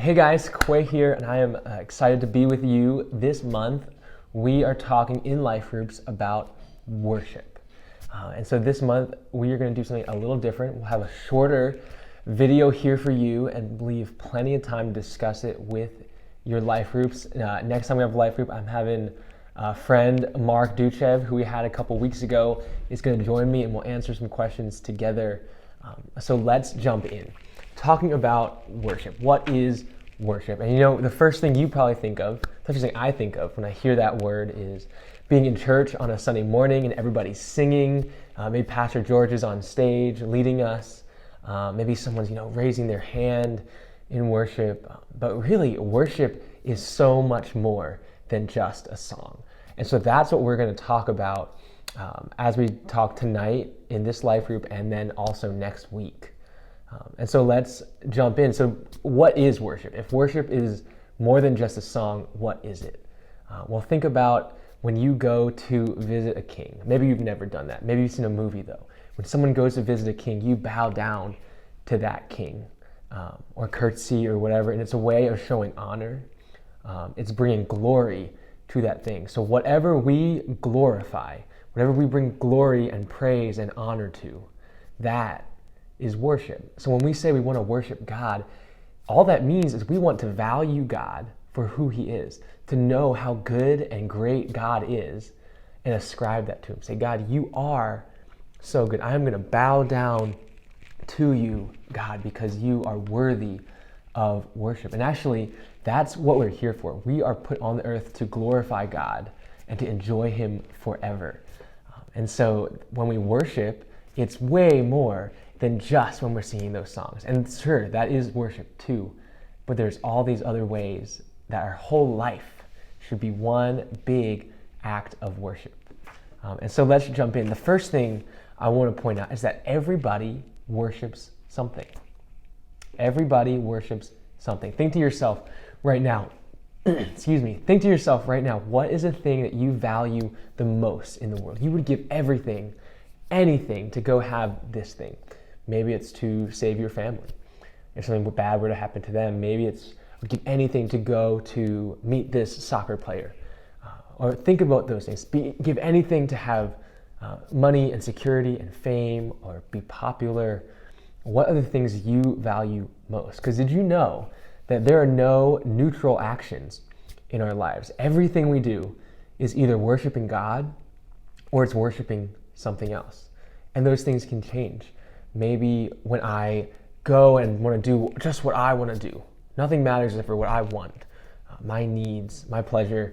Hey guys, Quay here, and I am excited to be with you this month. We are talking in life groups about worship. And so this month, we are going to do something a little different. We'll have a shorter video here for you and leave plenty of time to discuss it with your life groups. Next time we have a life group, I'm having a friend, Mark Duchev, who we had a couple weeks ago, is going to join me and we'll answer some questions together. So let's jump in. Talking about worship. What is worship? And you know, the first thing you probably think of, the first thing I think of when I hear that word is being in church on a Sunday morning and everybody's singing. Maybe Pastor George is on stage leading us. Maybe someone's, raising their hand in worship. But really, worship is so much more than just a song. And so that's what we're going to talk about as we talk tonight in this life group and then also next week. And so let's jump in. So what is worship? If worship is more than just a song, what is it? Well, think about when you go to visit a king. Maybe you've never done that. Maybe you've seen a movie though. When someone goes to visit a king, you bow down to that king or curtsy or whatever. And it's a way of showing honor. It's bringing glory to that thing. So whatever we glorify, whatever we bring glory and praise and honor to, that is worship. So when we say we want to worship God, all that means is we want to value God for who he is, to know how good and great God is and ascribe that to him. Say, God, you are so good. I am going to bow down to you, God, because you are worthy of worship. And actually, that's what we're here for. We are put on the earth to glorify God and to enjoy him forever. And so when we worship, it's way more than just when we're singing those songs. And sure, that is worship too, but there's all these other ways that our whole life should be one big act of worship. And so let's jump in. The first thing I want to point out is that everybody worships something. Everybody worships something. Think to yourself right now, think to yourself right now, what is a thing that you value the most in the world? You would give everything, anything to go have this thing. Maybe it's to save your family. If something bad were to happen to them, maybe it's give anything to go to meet this soccer player. Or think about those things. Give anything to have money and security and fame or be popular. What are the things you value most? Because did you know that there are no neutral actions in our lives? Everything we do is either worshiping God or it's worshiping something else. And those things can change. Maybe when I go and want to do just what I want to do, nothing matters except for what I want, my needs, my pleasure,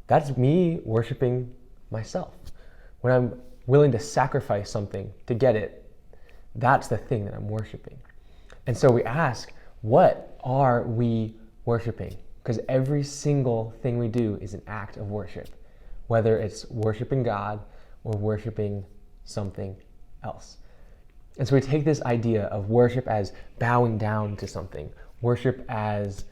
that's me worshiping myself. When I'm willing to sacrifice something to get it, that's the thing that I'm worshiping. And so we ask, what are we worshiping? Because every single thing we do is an act of worship, whether it's worshiping God or worshiping something else. And so we take this idea of worship as bowing down to something, worship as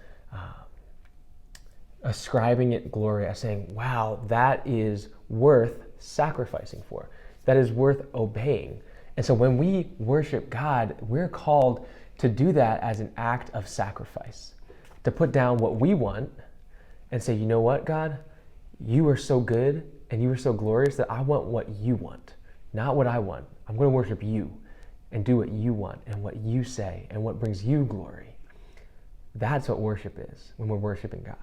ascribing it glory, as saying, wow, that is worth sacrificing for. That is worth obeying. And so when we worship God, we're called to do that as an act of sacrifice, to put down what we want and say, you know what, God, you are so good and you are so glorious that I want what you want, not what I want. I'm going to worship you and do what you want and what you say and what brings you glory. That's what worship is when we're worshiping God.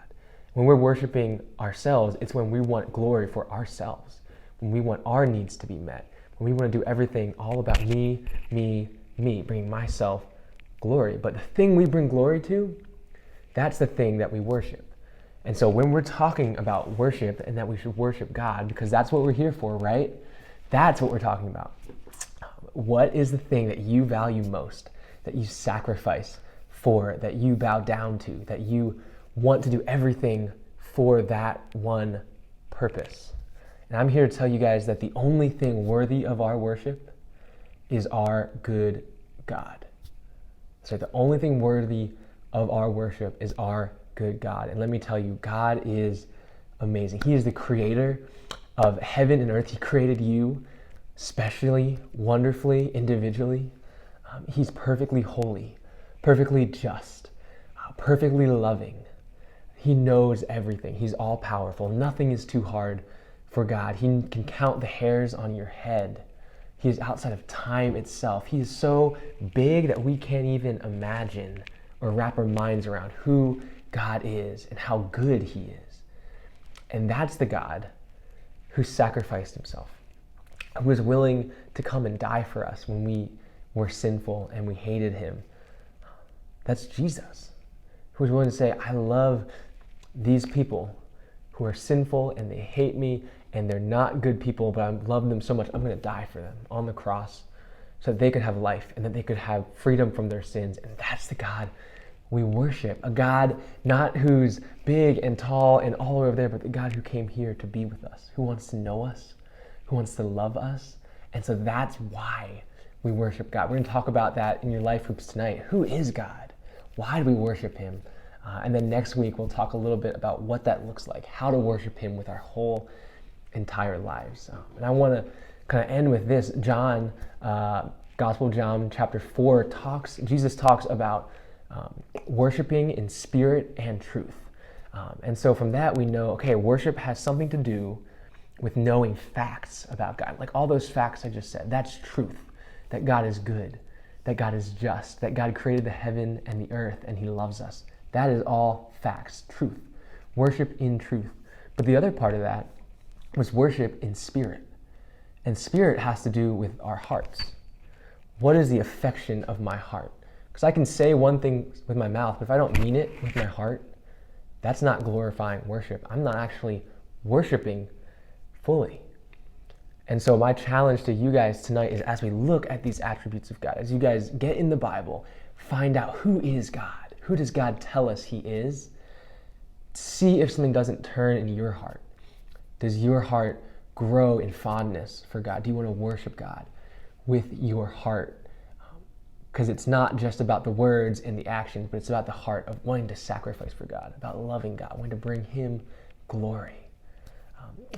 When we're worshiping ourselves, it's when we want glory for ourselves, when we want our needs to be met, when we want to do everything all about me, bringing myself glory. But the thing we bring glory to, that's the thing that we worship. And so when we're talking about worship and that we should worship God, because that's what we're here for, right? That's what we're talking about. What is the thing that you value most, that you sacrifice for, that you bow down to, that you want to do everything for that one purpose? And I'm here to tell you guys that the only thing worthy of our worship is our good God. So the only thing worthy of our worship is our good God. And let me tell you, God is amazing. He is the creator of heaven and earth. He created you specially, wonderfully, individually. He's perfectly holy, perfectly just, perfectly loving. He knows everything. He's all powerful. Nothing is too hard for God. He can count the hairs on your head. He is outside of time itself. He is so big that we can't even imagine or wrap our minds around who God is and how good he is. And that's the God who sacrificed himself, who was willing to come and die for us when we were sinful and we hated him. That's Jesus, who was willing to say, I love these people who are sinful and they hate me and they're not good people, but I love them so much, I'm going to die for them on the cross so that they could have life and that they could have freedom from their sins. And that's the God we worship, a God not who's big and tall and all the way over there, but the God who came here to be with us, who wants to know us, who wants to love us. And so that's why we worship God. We're going to talk about that in your life groups tonight. Who is God? Why do we worship him? And then next week, we'll talk a little bit about what that looks like, how to worship him with our whole entire lives. And I want to kind of end with this. John, Gospel of John, chapter 4, Jesus talks about worshiping in spirit and truth. And so from that, we know, okay, worship has something to do with knowing facts about God. Like all those facts I just said, that's truth. That God is good, that God is just, that God created the heaven and the earth and he loves us. That is all facts, truth. Worship in truth. But the other part of that was worship in spirit. And spirit has to do with our hearts. What is the affection of my heart? Because I can say one thing with my mouth, but if I don't mean it with my heart, that's not glorifying worship. I'm not actually worshiping fully. And so my challenge to you guys tonight is, as we look at these attributes of God, as you guys get in the Bible, find out who is God. Who does God tell us he is? See if something doesn't turn in your heart. Does your heart grow in fondness for God? Do you want to worship God with your heart? Because it's not just about the words and the actions, but it's about the heart of wanting to sacrifice for God, about loving God, wanting to bring him glory.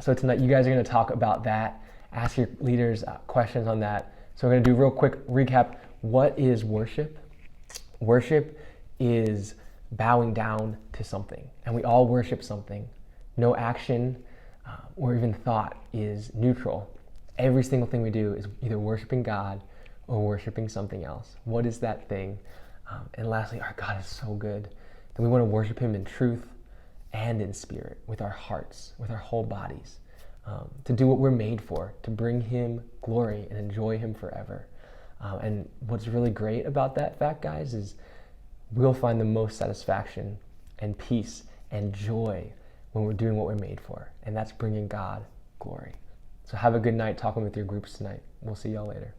So tonight, you guys are going to talk about that. Ask your leaders questions on that. So we're going to do a real quick recap. What is worship? Worship is bowing down to something. And we all worship something. No action or even thought is neutral. Every single thing we do is either worshiping God or worshiping something else. What is that thing? And lastly, our God is so good that we want to worship him in truth and in spirit, with our hearts, with our whole bodies, to do what we're made for, to bring him glory and enjoy him forever. And what's really great about that fact, guys, is we'll find the most satisfaction and peace and joy when we're doing what we're made for, and that's bringing God glory. So have a good night talking with your groups tonight. We'll see y'all later.